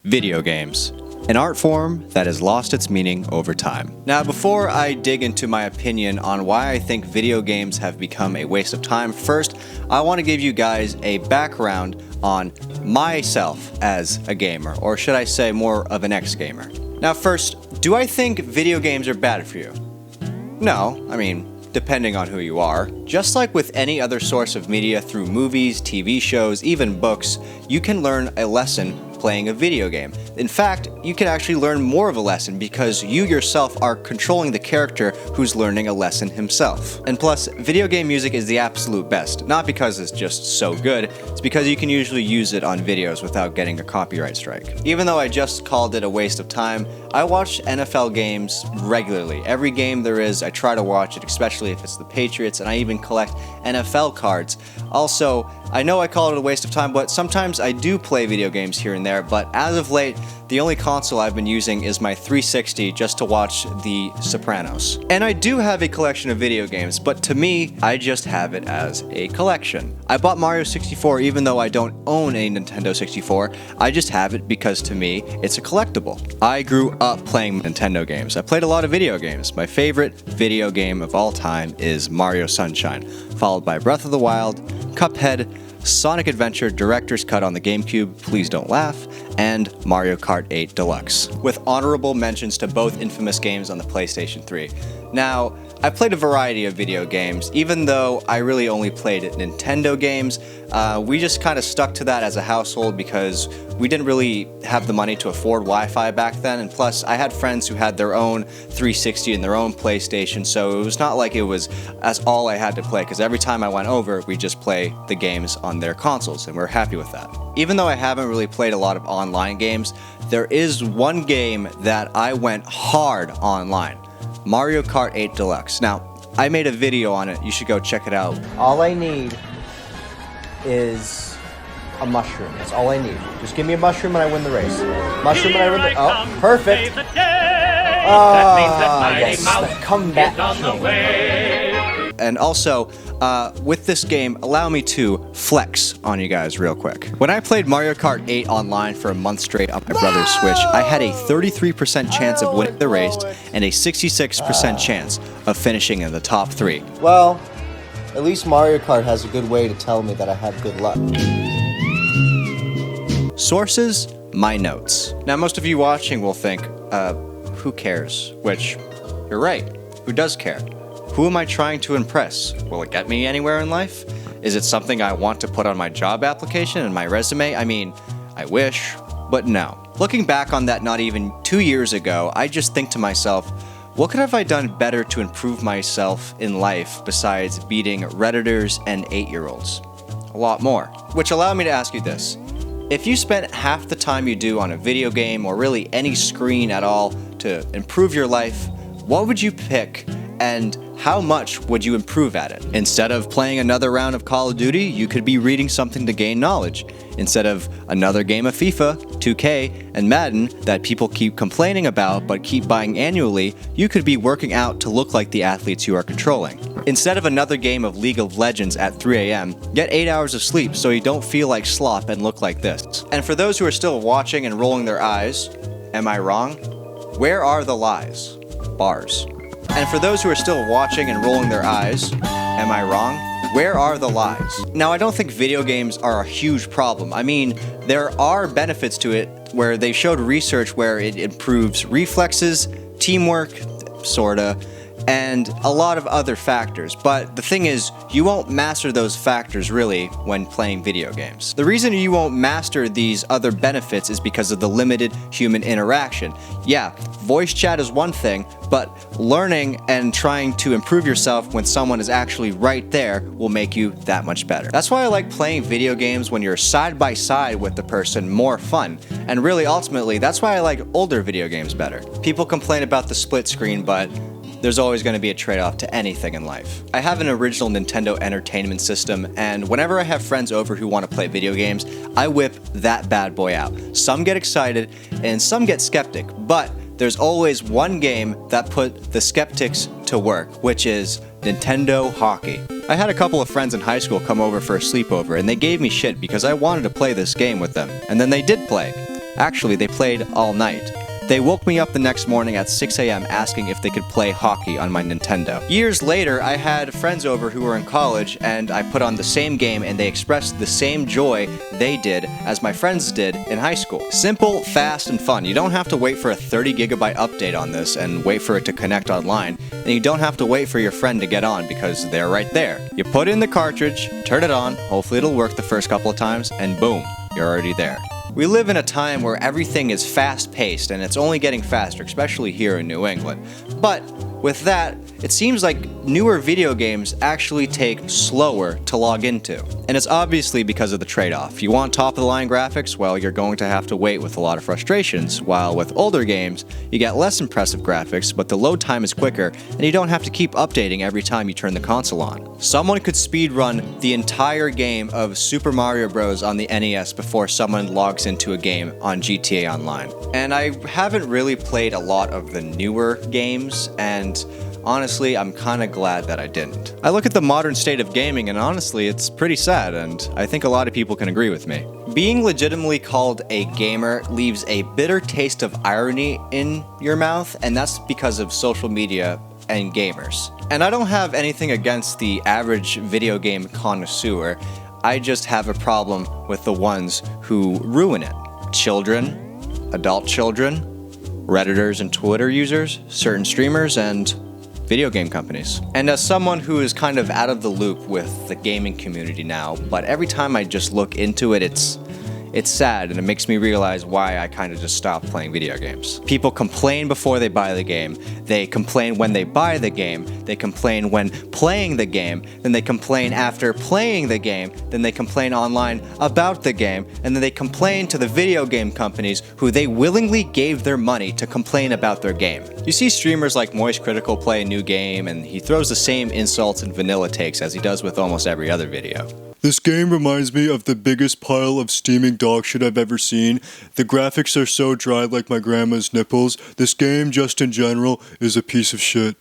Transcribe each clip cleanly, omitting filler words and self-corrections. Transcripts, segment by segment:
Video games, an art form that has lost its meaning over time. Now, before I dig into my opinion on why I think video games have become a waste of time, first, I want to give you guys a background on myself as a gamer, or should I say more of an ex-gamer. Now first, do I think video games are bad for you? No, I mean, depending on who you are. Just like with any other source of media through movies, TV shows, even books, you can learn a lesson playing a video game. In fact, you can actually learn more of a lesson because you yourself are controlling the character who's learning a lesson himself. And plus, video game music is the absolute best, not because it's just so good, it's because you can usually use it on videos without getting a copyright strike. Even though I just called it a waste of time, I watch NFL games regularly. Every game there is, I try to watch it, especially if it's the Patriots, and I even collect NFL cards. Also, I know I call it a waste of time, but sometimes I do play video games here and there, but as of late, the only console I've been using is my 360 just to watch The Sopranos. And I do have a collection of video games, but to me, I just have it as a collection. I bought Mario 64 even though I don't own a Nintendo 64, I just have it because to me, it's a collectible. I grew up playing Nintendo games. I played a lot of video games. My favorite video game of all time is Mario Sunshine, followed by Breath of the Wild, Cuphead, Sonic Adventure Director's Cut on the GameCube, Please Don't Laugh, and Mario Kart 8 Deluxe, with honorable mentions to both infamous games on the PlayStation 3. Now, I've played a variety of video games, even though I really only played Nintendo games. We just kind of stuck to that as a household because we didn't really have the money to afford Wi-Fi back then, and plus I had friends who had their own 360 and their own PlayStation, so it was not like it was that's all I had to play, because every time I went over, we just play the games on their consoles, and we're happy with that. Even though I haven't really played a lot of online games, there is one game that I went hard online. Mario Kart 8 Deluxe. Now, I made a video on it. You should go check it out. All I need is a mushroom. That's all I need. Just give me a mushroom and I win the race. Mushroom and I win the... Oh, perfect. Yes. Come back. And also, with this game, allow me to flex on you guys real quick. When I played Mario Kart 8 online for a month straight on my brother's Switch, I had a 33% chance of winning the race and a 66% chance of finishing in the top 3. Well, at least Mario Kart has a good way to tell me that I have good luck. Sources, my notes. Now, most of you watching will think, who cares? Which, you're right, who does care? Who am I trying to impress? Will it get me anywhere in life? Is it something I want to put on my job application and my resume? I mean, I wish, but no. Looking back on that not even 2 years ago, I just think to myself, what could have I done better to improve myself in life besides beating Redditors and 8-year-olds? A lot more. Which allowed me to ask you this. If you spent half the time you do on a video game or really any screen at all to improve your life, what would you pick and how much would you improve at it? Instead of playing another round of Call of Duty, you could be reading something to gain knowledge. Instead of another game of FIFA, 2K, and Madden that people keep complaining about but keep buying annually, you could be working out to look like the athletes you are controlling. Instead of another game of League of Legends at 3 a.m., get 8 hours of sleep so you don't feel like slop and look like this. And for those who are still watching and rolling their eyes, am I wrong? Where are the lies? Bars. And for those who are still watching and rolling their eyes, am I wrong? Where are the lies? Now, I don't think video games are a huge problem. I mean, there are benefits to it where they showed research where it improves reflexes, teamwork, sorta, and a lot of other factors. But the thing is, you won't master those factors really when playing video games. The reason you won't master these other benefits is because of the limited human interaction. Yeah, voice chat is one thing, but learning and trying to improve yourself when someone is actually right there will make you that much better. That's why I like playing video games when you're side by side with the person more fun. And really, ultimately, that's why I like older video games better. People complain about the split screen, but there's always going to be a trade-off to anything in life. I have an original Nintendo Entertainment System, and whenever I have friends over who want to play video games, I whip that bad boy out. Some get excited, and some get skeptic, but there's always one game that put the skeptics to work, which is Nintendo Hockey. I had a couple of friends in high school come over for a sleepover, and they gave me shit because I wanted to play this game with them, and then they did play. Actually, they played all night. They woke me up the next morning at 6 a.m. asking if they could play hockey on my Nintendo. Years later, I had friends over who were in college, and I put on the same game and they expressed the same joy they did as my friends did in high school. Simple, fast, and fun. You don't have to wait for a 30 gigabyte update on this and wait for it to connect online, and you don't have to wait for your friend to get on because they're right there. You put in the cartridge, turn it on, hopefully it'll work the first couple of times, and boom, you're already there. We live in a time where everything is fast-paced, and it's only getting faster, especially here in New England. But with that, it seems like newer video games actually take slower to log into. And it's obviously because of the trade-off. You want top-of-the-line graphics? Well, you're going to have to wait with a lot of frustrations, while with older games, you get less impressive graphics, but the load time is quicker, and you don't have to keep updating every time you turn the console on. Someone could speedrun the entire game of Super Mario Bros. On the NES before someone logs into a game on GTA Online. And I haven't really played a lot of the newer games, and honestly, I'm kinda glad that I didn't. I look at the modern state of gaming, and honestly, it's pretty sad, and I think a lot of people can agree with me. Being legitimately called a gamer leaves a bitter taste of irony in your mouth, and that's because of social media and gamers. And I don't have anything against the average video game connoisseur, I just have a problem with the ones who ruin it. Children, adult children, Redditors and Twitter users, certain streamers, and video game companies. And as someone who is kind of out of the loop with the gaming community now, but every time I just look into it, it's sad, and it makes me realize why I kind of just stopped playing video games. People complain before they buy the game, they complain when they buy the game, they complain when playing the game, then they complain after playing the game, then they complain online about the game, and then they complain to the video game companies who they willingly gave their money to complain about their game. You see streamers like Moist Critical play a new game, and he throws the same insults and vanilla takes as he does with almost every other video. This game reminds me of the biggest pile of steaming dog shit I've ever seen. The graphics are so dry like my grandma's nipples. This game, just in general, is a piece of shit.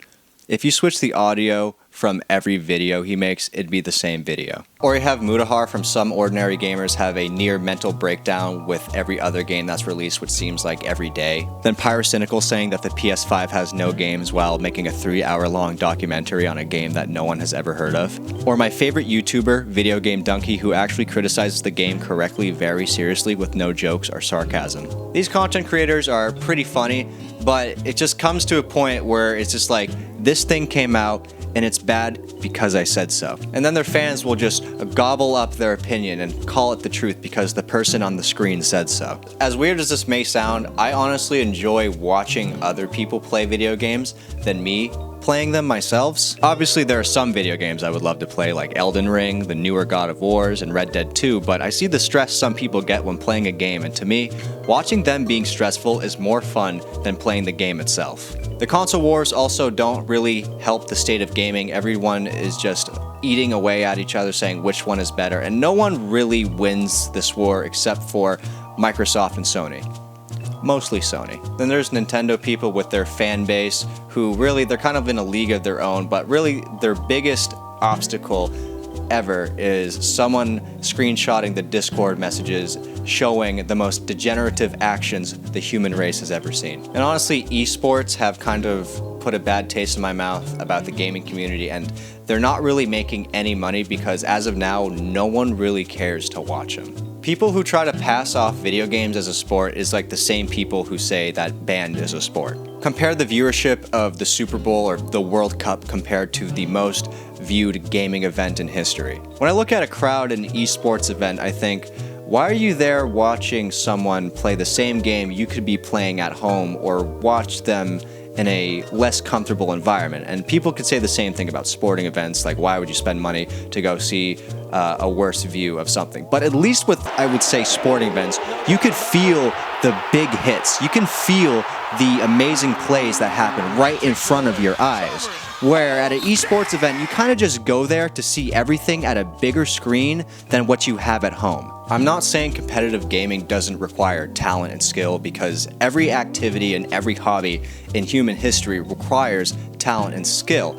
If you switch the audio from every video he makes, it'd be the same video. Or you have Mutahar from Some Ordinary Gamers have a near mental breakdown with every other game that's released, which seems like every day. Then Pyrocynical saying that the PS5 has no games while making a 3-hour-long documentary on a game that no one has ever heard of. Or my favorite YouTuber, Video Game Donkey, who actually criticizes the game correctly very seriously with no jokes or sarcasm. These content creators are pretty funny, but it just comes to a point where it's just like, this thing came out and it's bad because I said so. And then their fans will just gobble up their opinion and call it the truth because the person on the screen said so. As weird as this may sound, I honestly enjoy watching other people play video games than me playing them myself. Obviously, there are some video games I would love to play, like Elden Ring, the newer God of Wars, and Red Dead 2, but I see the stress some people get when playing a game, and to me, watching them being stressful is more fun than playing the game itself. The console wars also don't really help the state of gaming. Everyone is just eating away at each other saying which one is better, and no one really wins this war except for Microsoft and Sony. Mostly Sony. Then there's Nintendo people with their fan base who really, they're kind of in a league of their own, but really their biggest obstacle ever is someone screenshotting the Discord messages showing the most degenerative actions the human race has ever seen. And honestly, esports have kind of put a bad taste in my mouth about the gaming community, and they're not really making any money because as of now, no one really cares to watch them. People who try to pass off video games as a sport is like the same people who say that band is a sport. Compare the viewership of the Super Bowl or the World Cup compared to the most viewed gaming event in history. When I look at a crowd in an esports event, I think, why are you there watching someone play the same game you could be playing at home or watch them in a less comfortable environment? And people could say the same thing about sporting events, like why would you spend money to go see a worse view of something? But at least with, I would say, sporting events, you could feel the big hits. You can feel the amazing plays that happen right in front of your eyes. Where at an esports event, you kind of just go there to see everything at a bigger screen than what you have at home. I'm not saying competitive gaming doesn't require talent and skill, because every activity and every hobby in human history requires talent and skill.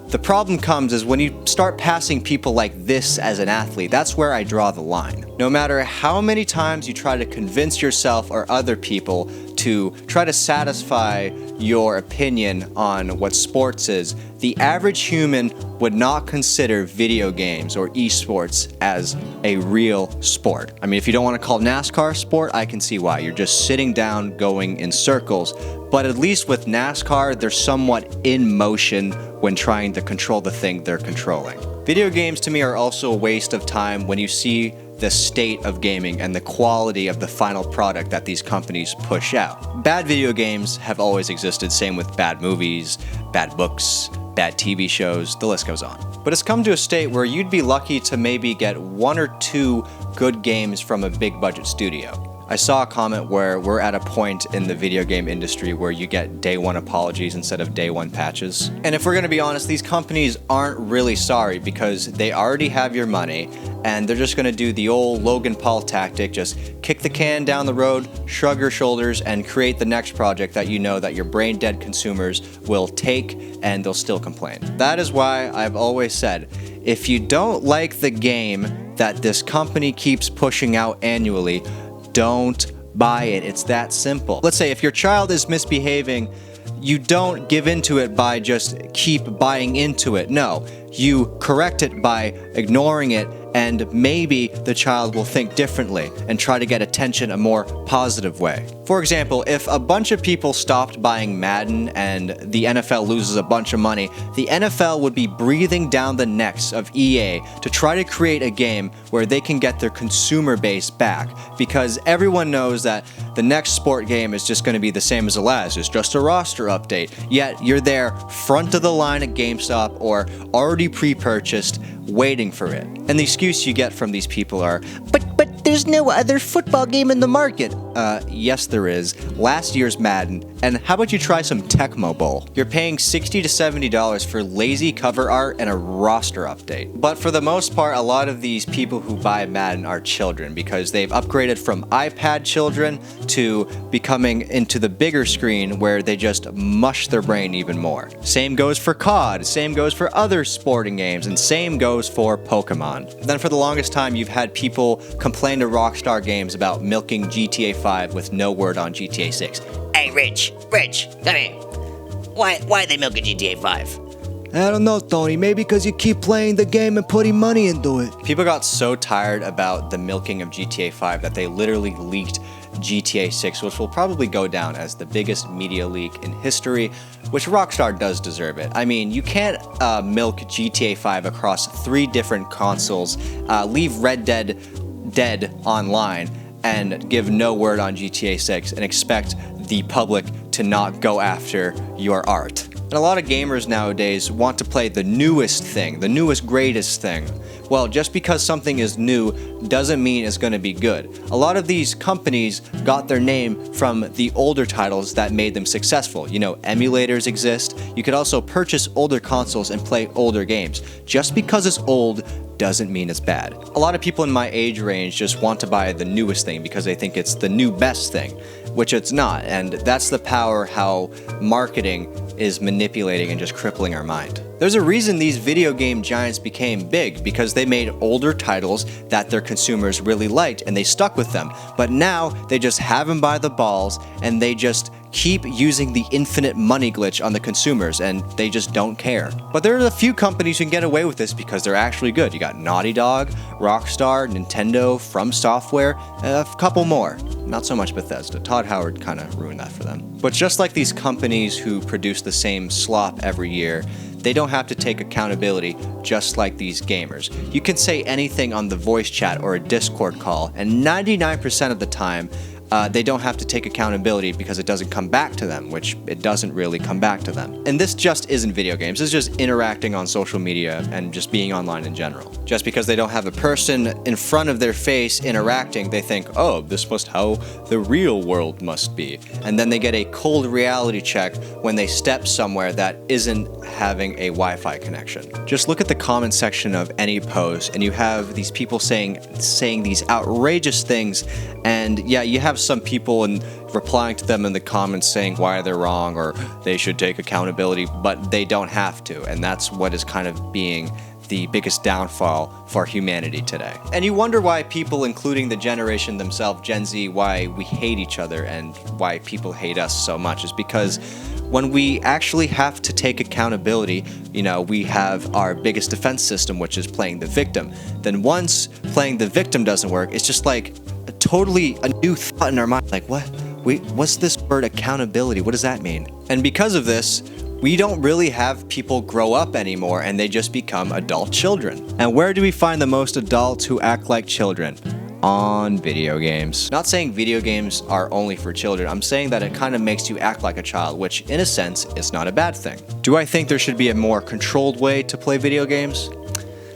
The problem comes is when you start passing people like this as an athlete, that's where I draw the line. No matter how many times you try to convince yourself or other people to try to satisfy your opinion on what sports is, the average human would not consider video games or esports as a real sport. I mean, if you don't want to call NASCAR a sport, I can see why. You're just sitting down going in circles. But at least with NASCAR, they're somewhat in motion when trying to control the thing they're controlling. Video games to me are also a waste of time when you see the state of gaming and the quality of the final product that these companies push out. Bad video games have always existed, same with bad movies, bad books, bad TV shows, the list goes on. But it's come to a state where you'd be lucky to maybe get 1 or 2 good games from a big budget studio. I saw a comment where we're at a point in the video game industry where you get day one apologies instead of day one patches. And if we're going to be honest, these companies aren't really sorry because they already have your money and they're just going to do the old Logan Paul tactic, just kick the can down the road, shrug your shoulders, and create the next project that you know that your brain dead consumers will take and they'll still complain. That is why I've always said, if you don't like the game that this company keeps pushing out annually, don't buy it. It's that simple. Let's say if your child is misbehaving, you don't give into it by just keep buying into it. No, you correct it by ignoring it, and maybe the child will think differently and try to get attention a more positive way. For example, if a bunch of people stopped buying Madden and the NFL loses a bunch of money, the NFL would be breathing down the necks of EA to try to create a game where they can get their consumer base back, because everyone knows that the next sport game is just going to be the same as the last. It's just a roster update, yet you're there front of the line at GameStop or already pre-purchased waiting for it. And the excuse you get from these people are, but there's no other football game in the market. Yes there is. Last year's Madden. And how about you try some Tecmo Bowl? You're paying $60 to $70 for lazy cover art and a roster update. But for the most part, a lot of these people who buy Madden are children because they've upgraded from iPad children to becoming into the bigger screen where they just mush their brain even more. Same goes for COD, same goes for other sporting games, and same goes for Pokemon. Then for the longest time, you've had people complain to Rockstar Games about milking GTA 5 with no word on GTA 6. Hey, Rich, come here. Why are they milking GTA 5? I don't know, Tony. Maybe because you keep playing the game and putting money into it. People got so tired about the milking of GTA 5 that they literally leaked GTA 6, which will probably go down as the biggest media leak in history, which Rockstar does deserve it. I mean, you can't milk GTA 5 across 3 different consoles, leave Red Dead dead online, and give no word on GTA 6 and expect the public to not go after your art. And a lot of gamers nowadays want to play the newest thing, the newest greatest thing. Well, just because something is new doesn't mean it's going to be good. A lot of these companies got their name from the older titles that made them successful. You know, emulators exist. You could also purchase older consoles and play older games. Just because it's old doesn't mean it's bad. A lot of people in my age range just want to buy the newest thing because they think it's the new best thing, which it's not. And that's the power how marketing is manipulating and just crippling our mind. There's a reason these video game giants became big, because they made older titles that their consumers really liked and they stuck with them. But now they just have them by the balls and they just keep using the infinite money glitch on the consumers and they just don't care. But there are a few companies who can get away with this because they're actually good. You got Naughty Dog, Rockstar, Nintendo, From Software, and a couple more. Not so much Bethesda. Todd Howard kind of ruined that for them. But just like these companies who produce the same slop every year, they don't have to take accountability just like these gamers. You can say anything on the voice chat or a Discord call, and 99% of the time, they don't have to take accountability because it doesn't come back to them, which it doesn't really come back to them. And this just isn't video games. This is just interacting on social media and just being online in general. Just because they don't have a person in front of their face interacting, they think, oh, this must how the real world must be. And then they get a cold reality check when they step somewhere that isn't having a Wi-Fi connection. Just look at the comment section of any post and you have these people saying these outrageous things, and yeah, you have have some people and replying to them in the comments saying why they're wrong or they should take accountability, but they don't have to, and that's what is kind of being the biggest downfall for humanity today. And you wonder why people, including the generation themselves, Gen Z, why we hate each other and why people hate us so much is because when we actually have to take accountability, we have our biggest defense system, which is playing the victim. Then once playing the victim doesn't work, it's just like a new thought in our mind. Like, what? Wait, what's this word accountability? What does that mean? And because of this, we don't really have people grow up anymore and they just become adult children. And where do we find the most adults who act like children? On video games. Not saying video games are only for children, I'm saying that it kind of makes you act like a child, which in a sense is not a bad thing. Do I think there should be a more controlled way to play video games?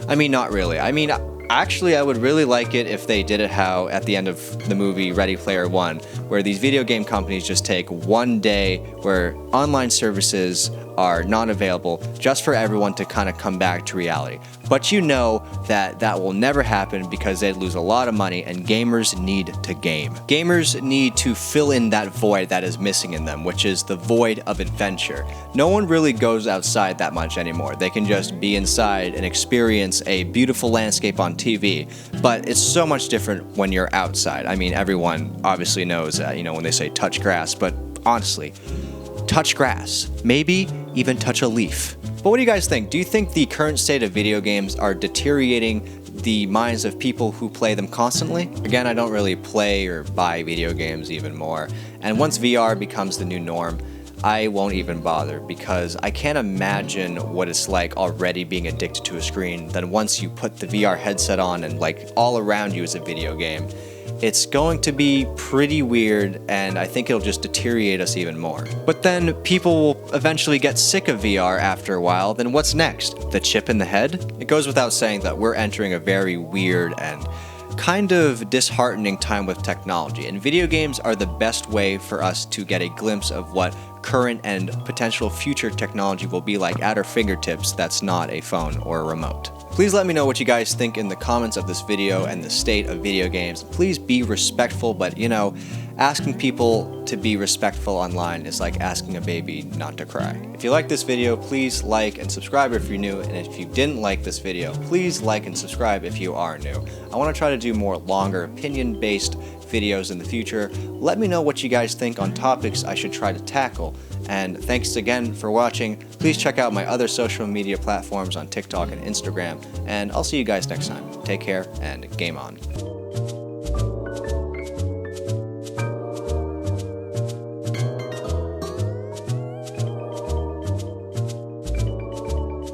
I mean, not really. I mean, actually, I would really like it if they did it how at the end of the movie Ready Player One, where these video game companies just take one day where online services are not available just for everyone to kind of come back to reality. But you know that will never happen because they'd lose a lot of money and gamers need to game. Gamers need to fill in that void that is missing in them, which is the void of adventure. No one really goes outside that much anymore. They can just be inside and experience a beautiful landscape on TV, but it's so much different when you're outside. I mean, everyone obviously knows that, when they say touch grass, but honestly, touch grass, maybe even touch a leaf. But what do you guys think? Do you think the current state of video games are deteriorating the minds of people who play them constantly? Again, I don't really play or buy video games even more. And once VR becomes the new norm, I won't even bother because I can't imagine what it's like already being addicted to a screen. Then once you put the VR headset on and all around you is a video game, it's going to be pretty weird, and I think it'll just deteriorate us even more. But then people will eventually get sick of VR after a while, then what's next? The chip in the head? It goes without saying that we're entering a very weird and kind of disheartening time with technology, and video games are the best way for us to get a glimpse of what current and potential future technology will be like at our fingertips that's not a phone or a remote. Please let me know what you guys think in the comments of this video and the state of video games. Please be respectful, but asking people to be respectful online is like asking a baby not to cry. If you like this video, please like and subscribe if you're new, and if you didn't like this video, please like and subscribe if you are new. I want to try to do more longer opinion-based videos in the future. Let me know what you guys think on topics I should try to tackle. And thanks again for watching. Please check out my other social media platforms on TikTok and Instagram, and I'll see you guys next time. Take care and game on.